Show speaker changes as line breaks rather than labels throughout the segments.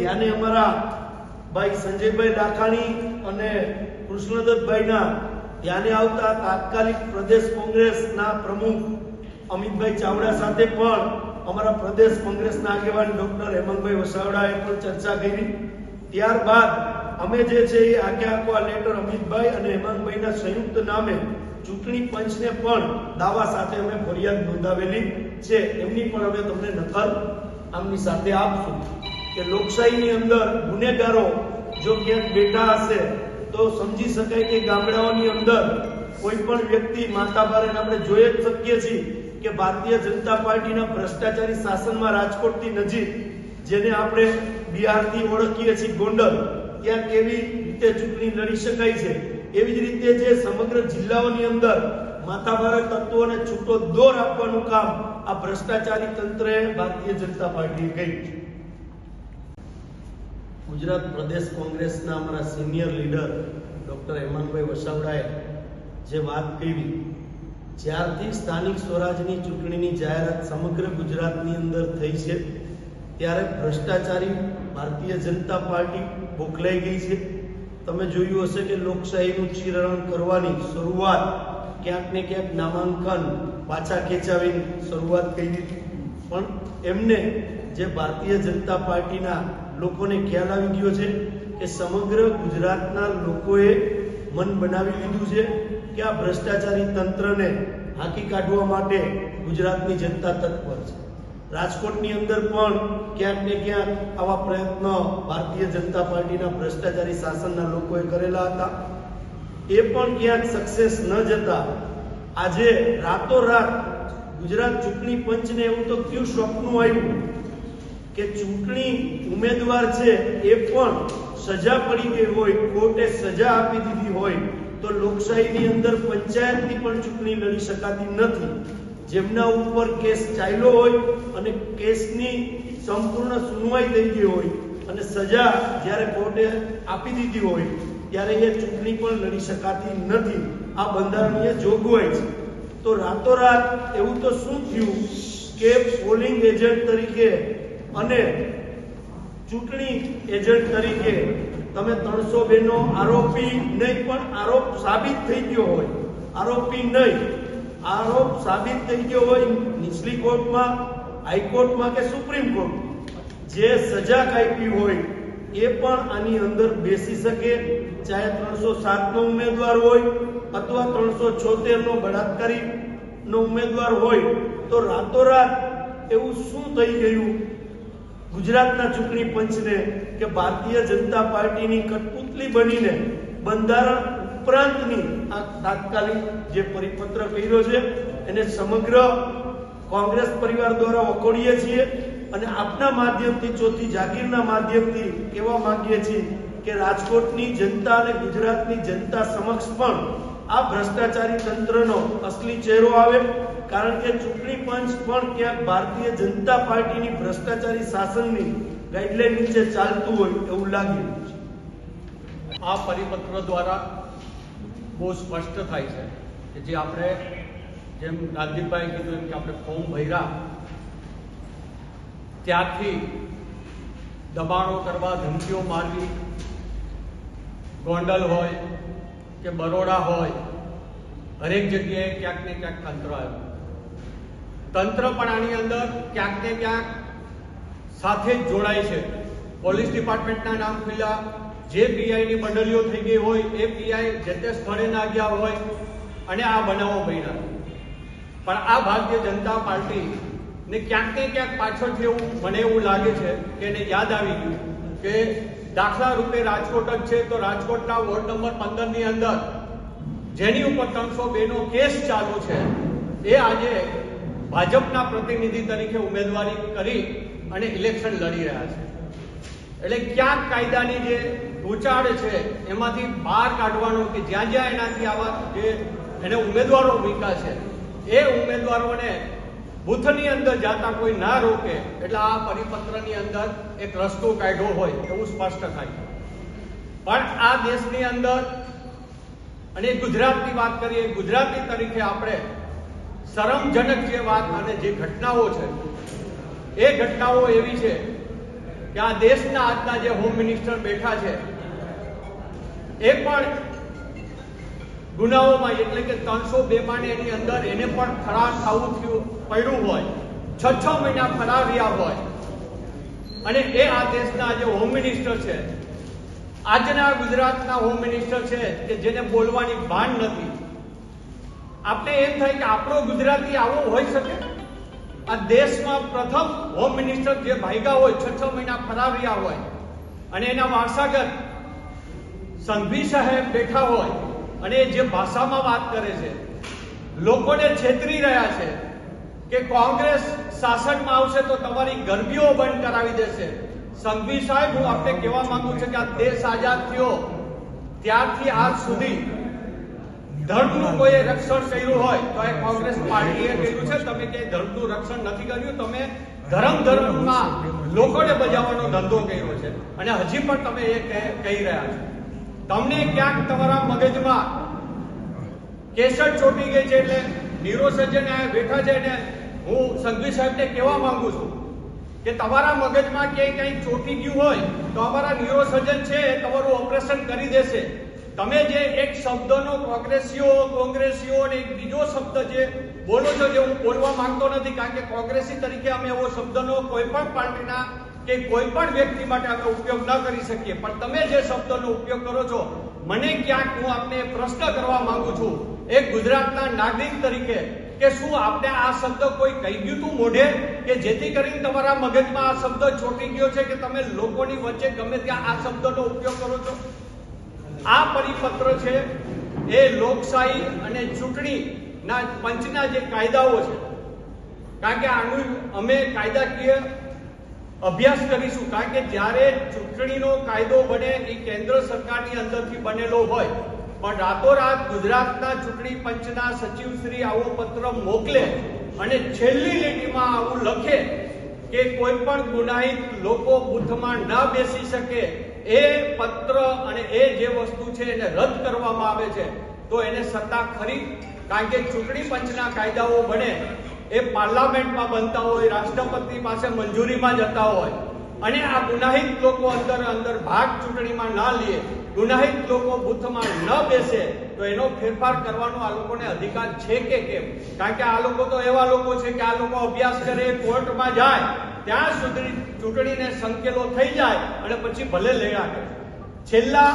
ધ્યાને અમારા ભાઈ સંજયભાઈ લાખાણી અને કૃષ્ણદત્તભાઈના ધ્યાને આવતા તાત્કાલિક પ્રદેશ કોંગ્રેસના પ્રમુખ અમિતભાઈ ચાવડા સાથે પણ અમારા પ્રદેશ કોંગ્રેસના આગેવાન ડોક્ટર હેમંતભાઈ વસાવડાએ પણ ચર્ચા કરી। ત્યારબાદ અમે જે છે એ આખો આ લેટર અમિતભાઈ અને હેમંતભાઈના સંયુક્ત નામે ચૂંટણી પંચને પણ દાવા સાથે અમે ફરિયાદ નોંધાવેલી છે। એમની પણ અમે તમને નકલ આમની સાથે આપશું કે લોકશાહીની અંદર ગુનેગારો જો ક્યાંક બેઠા હશે તો સમજી શકાય કે ગામડાઓની અંદર કોઈ પણ વ્યક્તિ માથાભારે આપણે જોઈ જ શકીએ છીએ કે ભારતીય જનતા પાર્ટીના ભ્રષ્ટાચારી શાસનમાં રાજકોટથી નજીક જેને આપણે બિહારથી ઓળખીએ છીએ ગોંડલ, ત્યાં કેવી રીતે ચૂંટણી લડી શકાય છે, એવી જ રીતે જે સમગ્ર જિલ્લાઓની અંદર માથાભારે તત્વોને છૂટો દોર આપવાનું કામ આ ભ્રષ્ટાચારી તંત્રએ ભારતીય જનતા પાર્ટીએ કર્યું છે। ગુજરાત પ્રદેશ કોંગ્રેસના અમારા સિનિયર લીડર ડોક્ટર હેમંતભાઈ વસાવડાએ જે વાત કરી, જ્યારથી સ્થાનિક સ્વરાજની ચૂંટણીની જાહેરાત સમગ્ર ગુજરાતની અંદર થઈ છે ત્યારે ભ્રષ્ટાચારી ભારતીય જનતા પાર્ટી બોખલાઈ ગઈ છે। તમે જોયું હશે કે લોકશાહીનું ચીરહરણ કરવાની શરૂઆત ક્યાંક ને ક્યાંક નામાંકન પાછા ખેંચાવીને શરૂઆત કરી હતી, પણ એમને જે ભારતીય જનતા પાર્ટીના લોકોને ખ્યાલ આવી ગયો છે કે સમગ્ર ગુજરાતના લોકોએ મન બનાવી લીધું છે કે આ ભ્રષ્ટાચારી તંત્રને હાંકી કાઢવા માટે ગુજરાતની જનતા તત્પર છે। રાજકોટની અંદર પણ ક્યાંક ને ક્યાંક આવા પ્રયત્નો ભારતીય જનતા પાર્ટીના ભ્રષ્ટાચારી શાસનના લોકોએ કરેલા હતા, એ પણ ક્યાંક સક્સેસ ન જતા આજે રાતોરાત ગુજરાત ચૂંટણી પંચને એવું તો કયું સ્વપ્ન આવ્યું કે ચૂંટણી ઉમેદવાર છે એ પણ સજા પડી ગઈ હોય, કોર્ટે સજા આપી દીધી હોય તો લોકશાહીની અંદર પંચાયતની પણ ચૂંટણી લડી શકાતી નથી। જેમના ઉપર કેસ ચાલ્યો હોય અને કેસની સંપૂર્ણ સુનવાઈ થઈ ગઈ હોય અને સજા જ્યારે કોર્ટે આપી દીધી હોય ત્યારે એ ચૂંટણી પણ લડી શકાતી નથી। આ બંધારણીય જોગવાઈ છે। તો રાતોરાત એવું તો શું થયું કે પોલિંગ એજન્ટ તરીકે અને ચૂંટણી એજન્ટ તરીકે તમે 302 નો આરોપી નહીં પણ આરોપ સાબિત થઈ ગયો હોય, આરોપી નહીં આરોપ સાબિત થઈ ગયો હોય નીચલી કોર્ટમાં, હાઈકોર્ટમાં કે સુપ્રીમ કોર્ટમાં જે સજા કાપી હોય એ પણ આની અંદર બેસી શકે, ચાહે 307 નો ઉમેદવાર હોય અથવા 376 નો બળાત્કારી નો ઉમેદવાર હોય। તો રાતોરાત એવું શું થઈ ગયું ગુજરાતના ચૂંટણી પંચને કે ભારતીય જનતા પાર્ટીની કઠપુતલી બનીને બંધારણ ઉપરાંતની આ તાત્કાલિક જે પરિપત્ર કર્યો છે એને સમગ્ર કોંગ્રેસ પરિવાર દ્વારા વખોડીએ છીએ અને આપના માધ્યમથી ચોથી જાગીરના માધ્યમથી કહેવા માંગીએ છીએ કે રાજકોટની જનતા અને ગુજરાતની જનતા સમક્ષ પણ આ ભ્રષ્ટાચારી તંત્રનો અસલી ચહેરો આવે, કારણ કે ચૂંટણી પંચ પણ ક્યાંક ભારતીય જનતા પાર્ટીની ભ્રષ્ટાચારી શાસનની ગાઈડલાઈન નીચે ચાલતું હોય એવું લાગી રહ્યું છે।
આ પરિપત્ર દ્વારા બહુ સ્પષ્ટ થાય છે કે જે આપણે જેમ રાજદીપભાઈ કીધું એમ કે આપણે ફોર્મ ભર્યા ત્યારથી દબાણો કરવા, ધમકીઓ મારવી, ગોંડલ હોય કે બરોડા હોય હરેક જગ્યાએ ક્યાંક ને ક્યાંક તંત્ર આવ્યું। તંત્ર પણ આની અંદર ક્યાંક ને ક્યાંક સાથે જ જોડાય છે। પોલીસ ડિપાર્ટમેન્ટના નામ ખુલ્યા, જે પીઆઈની બંડલીઓ થઈ ગઈ હોય એ પીઆઈ જે તે સ્થળે ના ગયા હોય અને આ બનાવો બન્યા। પણ આ ભારતીય જનતા પાર્ટી ને ક્યાંક ને ક્યાંક પાછળથી એવું મને એવું લાગે છે કે એને યાદ આવી ગયું કે દાખલા રૂપે રાજકોટ જ છે તો રાજકોટના વોર્ડ નંબર 15 ની અંદર જેની ઉપર 302 નો કેસ ચાલુ છે એ આજે ભાજપના પ્રતિનિધિ તરીકે ઉમેદવારી કરી અને ઇલેક્શન લડી રહ્યા છે। એટલે ક્યાંક કાયદાની જે ઢોચાડ છે એમાંથી બહાર કાઢવાનો કે જ્યાં જ્યાં એનાથી આવા જે એને ઉમેદવારો મૂક્યા છે એ ઉમેદવારોને બૂથની અંદર જાતા કોઈ ના રોકે, એટલે આ પરિપત્રની અંદર એક રસ્તો કાઢ્યો હોય એવું સ્પષ્ટ થાય। પણ આ દેશની અંદર અને ગુજરાતની વાત કરીએ, ગુજરાતી તરીકે આપણે શરમજનક જે વાત અને જે ઘટનાઓ છે એ ઘટનાઓ એવી છે કે આ દેશના આજના જે હોમ મિનિસ્ટર બેઠા છે એ પણ ગુનાઓમાં એટલે કે 302 એની અંદર એને પણ ફરાર થવું પડ્યું હોય, 6 મહિના ફરાર રહ્યા હોય, અને એ આ દેશના જે હોમ મિનિસ્ટર છે, આજના ગુજરાતના હોમ મિનિસ્ટર છે કે જેને બોલવાની ભાન નથી. આપણે એમ થાય કે આપણો ગુજરાતી આવો હોઈ શકે? આ દેશમાં પ્રથમ હોમ મિનિસ્ટર જે ભાગ્યા હોય, 6 મહિના ફરાર રહ્યા હોય, અને એના વારસાગત સંઘવી સાહેબ બેઠા હોય અને જે ભાષામાં વાત કરે છે, લોકોને છેતરી રહ્યા છે કે કોંગ્રેસ શાસનમાં આવશે તો તમારી ગરબીઓ બંધ કરાવી દેશે. સંઘવી સાહેબ, હું આપને કહેવા માંગુ છું કે આ દેશ આઝાદ થયો ત્યારથી આજ સુધી ધર્મનું કોઈ રક્ષણ કર્યું હોય તો એ કોંગ્રેસ પાર્ટીએ કર્યું છે. તમે કે ધર્મનું રક્ષણ નથી કર્યું, તમે ધર્મમાં લોકોને બજાવવાનો ધંધો કર્યો છે અને હજી પણ તમે એ કહી રહ્યા છો. તમને ક્યાંક તમારા મગજમાં કેસર ચોટી ગઈ છે. એટલે નીરો સજ્જન બેઠા છે ને હું સંઘવી સાહેબને કહેવા માંગુ છું કે તમારા મગજમાં ક્યાંય ચોટી ગયું હોય તો અમારા નીરો સજ્જન છે તમારું ઓપરેશન કરી દેશે. તમે જે એક શબ્દનો કોંગ્રેસીઓ અને એક બીજો શબ્દ જે બોલો છો, જે હું બોલવા માંગતો નથી, કારણ કે કોંગ્રેસી તરીકે અમે એવો શબ્દનો કોઈ પણ પાર્ટીના કે કોઈ પણ વ્યક્તિ માટે આપણે ઉપયોગ ન કરી શકીએ, પણ તમે જે શબ્દનો ઉપયોગ કરો છો, મને ક્યાંક હું આપને પ્રશ્ન કરવા માંગુ છું એક ગુજરાતના નાગરિક તરીકે કે શું આપને આ શબ્દ કોઈ કહી ગયું તું મોઢે કે જેથી કરીને તમારા મગજમાં આ શબ્દ ચોટી ગયો છે કે તમે લોકોની વચ્ચે ગમે ત્યાં આ શબ્દનો ઉપયોગ કરો છો? આ પરિપત્ર છે એ લોકશાહી અને ચૂંટણીના પંચના જે કાયદાઓ છે, કારણ કે આનું અમે કાયદાકીય અભ્યાસ કરીશું, કારણ કે જ્યારે ચૂંટણીનો કાયદો બને એ કેન્દ્ર સરકારની અંદરથી બનેલો હોય, પણ રાતોરાત ગુજરાતના ચૂંટણી પંચના સચિવશ્રી આવો પત્ર મોકલે અને છેલ્લી લીટીમાં આવું લખે કે કોઈ પણ ગુનાહિત લોકો બૂથમાં ન બેસી શકે, એ પત્ર અને એ જે વસ્તુ છે એને રદ કરવામાં આવે છે, તો એને સત્તા ખરી? કારણ કે ચૂંટણી પંચના કાયદાઓ બને એ પાર્લામેન્ટમાં બનતા હોય, રાષ્ટ્રપતિ પાસે મંજૂરીમાં જતા હોય, અને આ ગુનાહિત લોકો અંદર ભાગ ચૂંટણીમાં ના લે, ગુનાહિત લોકો બૂથમાં ન બેસે, તો એનો ફેરફાર કરવાનો આ લોકોને અધિકાર છે કે કેમ? કારણ કે આ લોકો તો એવા લોકો છે કે આ લોકો અભ્યાસ કરે, કોર્ટમાં જાય, ત્યાં સુધી ચૂંટણીને સંકેલો થઈ જાય અને પછી ભલે લડ્યા કરે. છેલ્લા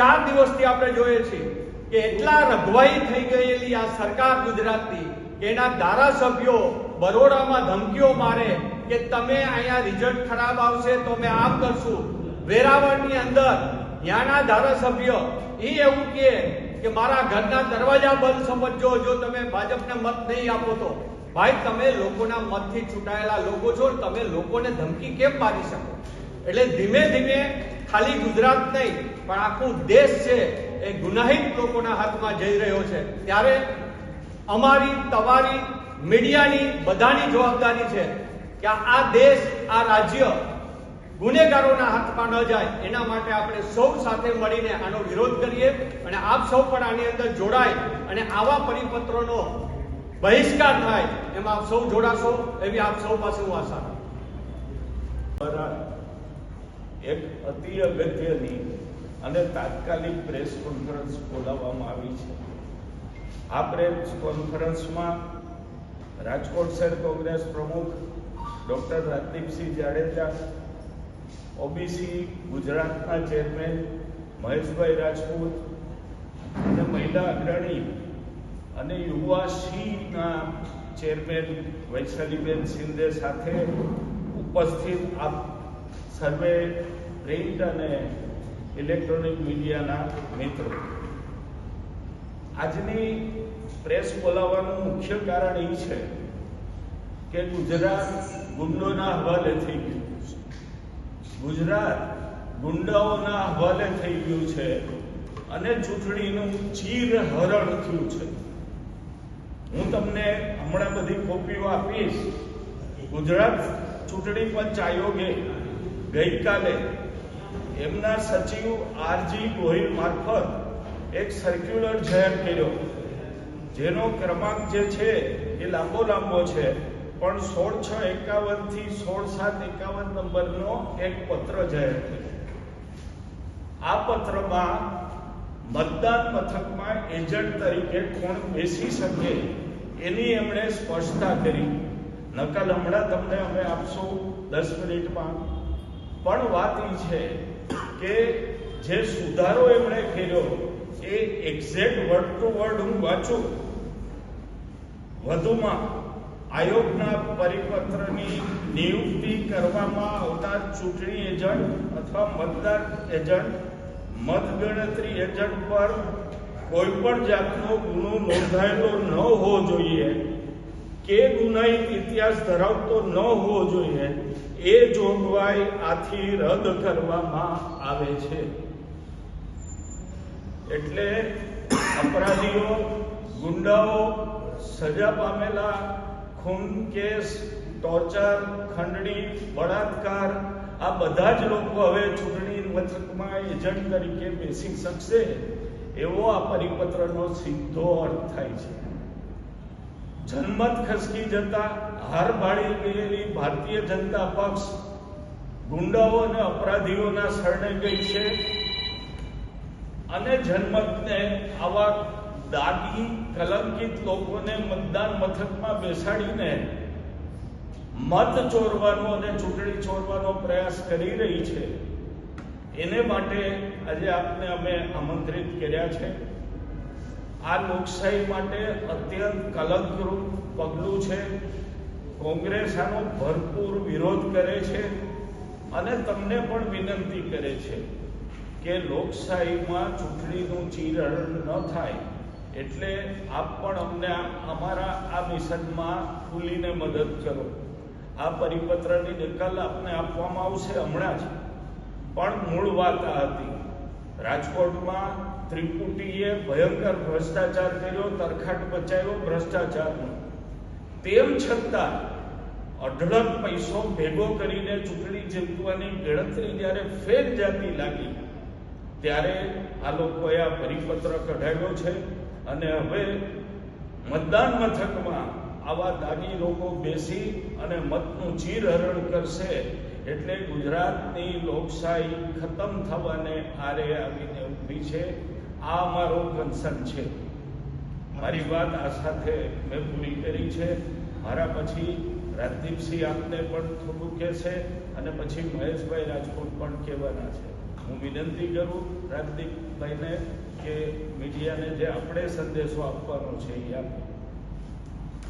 4 દિવસથી આપણે જોઈએ છીએ કે એટલા રઘવાઈ થઈ ગયેલી આ સરકાર ગુજરાતની કે એના ધારાસભ્યો બરોડામાં ધમકીઓ મારે કે તમે અહીંયા રિઝલ્ટ ખરાબ આવશે તો અમે આમ કરશું. વેરાવળની અંદર ત્યાંના ધારાસભ્ય એવું કે મારા ઘરના દરવાજા બંધ સમજજો જો તમે ભાજપને મત નહીં આપો તો. ભાઈ, તમે લોકોના મતથી ચૂંટાયેલા લોકો છો, તમે લોકોને ધમકી કેમ મારી શકો? એટલે ધીમે ધીમે ખાલી ગુજરાત નહીં પણ આખું દેશ છે એ ગુનાહિત લોકોના હાથમાં જઈ રહ્યો છે. ત્યારે અમારી, તમારી, મીડિયાની બધાની જવાબદારી છે કે આ દેશ, આ રાજ્ય ગુનેગારોના હાથમાં ન જાય, એના માટે આપણે સૌ સાથે મળીને આનો વિરોધ કરીએ અને આપ સૌ પણ આની અંદર જોડાય અને આવા પરિપત્રોનો બહિષ્કાર થાય એમાં આપ સૌ જોડાશો એવી આપ સૌ પાસે હું આશા રાખું.
એક અતિ અગત્યની અને તાત્કાલિક પ્રેસ કોન્ફરન્સ બોલાવવામાં આવી છે. આ પ્રેસ કોન્ફરન્સમાં રાજકોટ શહેર કોંગ્રેસ પ્રમુખ ડૉક્ટર રાજદીપસિંહ જાડેજા, ઓબીસી ગુજરાતના ચેરમેન મહેશભાઈ રાજપૂત અને મહિલા અગ્રણી અને યુવાસીના ચેરમેન વૈશાલીબેન શિંદે સાથે ઉપસ્થિત આપ સર્વે પ્રિન્ટ અને ઇલેક્ટ્રોનિક મીડિયાના મિત્રો, આજની પ્રેસ બોલાવવાનું મુખ્ય કારણ એ છે કે ગુજરાત ગુંડોના હવાલે થઈ ગયું છે. ગુજરાત ગુંડાઓના હવાલે થઈ ગયું છે અને ચૂંટણીનું ચીરહરણ થયું છે. હું તમને હમણાં બધી કોપીઓ આપીશ. ગુજરાત ચૂંટણી પંચ આયોગે ગઈકાલે એમના સચિવ આરજી ગોહિલ મારફત એક સર્ક્યુલર જાહેર કર્યો, જેનો ક્રમાંક જે છે એ લાંબો છે પણ 16/6/51 થી 16/7/51 નંબરનો એક પત્ર જાહેર થયો. આ પત્રમાં મતદાન મથકમાં એજન્ટ તરીકે કોણ બેસી શકે એની એમણે સ્પષ્ટતા કરી. નકલ હમણાં તમને અમે આપશું 10 મિનિટમાં. પણ વાત એ છે કે જે સુધારો એમણે કર્યો એ એક્ઝેક્ટ વર્ડ ટુ વર્ડ હું વાંચું. વધુમાં આયોગના પરિપત્રની નિયુક્તિ કરવામાં આવતા ચૂંટણી એજન્ટ અથવા મતદાર એજન્ટ મતગણતરી એજન્ટ પર કોઈ પણ જાતનો ગુનો નોંધાયેલો ન હોવો જોઈએ કે ગુનાહિત ઇતિહાસ ધરાવતો ન હોવો જોઈએ એ જોગવાઈ આથી રદ કરવામાં આવે છે. એટલે અપરાધીઓ, ગુંડાઓ, સજા પામેલા, ખૂન કેસ, ટોર્ચર, ખંડણી, બળાત્કાર આ બધા જ લોકો હવે ચૂંટણી મથકમાં એજન્ટ તરીકે બેસી શકશે એવો આ પરિપત્રનો સીધો અર્થ થાય છે. જનમત ખસકી જતા હાર ભાળી ગયેલી ભારતીય જનતા પક્ષ ગુંડાઓ અને અપરાધીઓના શરણે ગઈ છે અને જનમતને આવા દાગી કલંકિત લોકોને મતદાન મથકમાં બેસાડીને મત ચોરવાનો અને ચૂંટણી ચોરવાનો પ્રયાસ કરી રહી છે. એને માટે આજે આપને અમે આમંત્રિત કર્યા છે. આ લોકશાહી માટે અત્યંત કલંકરૂપ પગલું છે. કોંગ્રેસ આનો ભરપૂર વિરોધ કરે છે અને તમને પણ વિનંતી કરે છે કે લોકશાહીમાં ચૂંટણીનું ચીરહરણ ન થાય એટલે આપ પણ અમને અમારા આ મિશનમાં ખુલીને મદદ કરો. આ પરિપત્રની નકલ આપને આપવામાં આવશે હમણાં જ. પણ મૂળ વાત આ હતી. રાજકોટમાં ત્રિપુટીએ ભયંકર ભ્રષ્ટાચાર કર્યો, તરખાટ બચાવ્યો ભ્રષ્ટાચારનો. તેમ છતાં અઢળક પૈસો ભેગો કરીને ચૂંટણી જીતવાની ગણતરી જ્યારે ફેર જાતી લાગી ત્યારે આ લોકોએ આ પરિપત્ર કઢાવ્યો છે અને હવે મતદાન મથકમાં આવા દાગી લોકો બેસી અને મતનું ચીરહરણ કરશે એટલે ગુજરાતની લોકશાહી ખતમ થવાને આરે આવીને ઊભી છે. આ અમારો કન્સર્ન છે. મારી વાત આ સાથે મેં પૂરી કરી છે. મારા પછી રાજદીપસિંહ આપને પણ થોડું કહેશે અને પછી મહેશભાઈ રાજકોટ પણ કહેવાના છે. હું વિનંતી કરું રાજદીપભાઈને કે મીડિયાને જે આપણે સંદેશો આપવાનો છે એ આપે.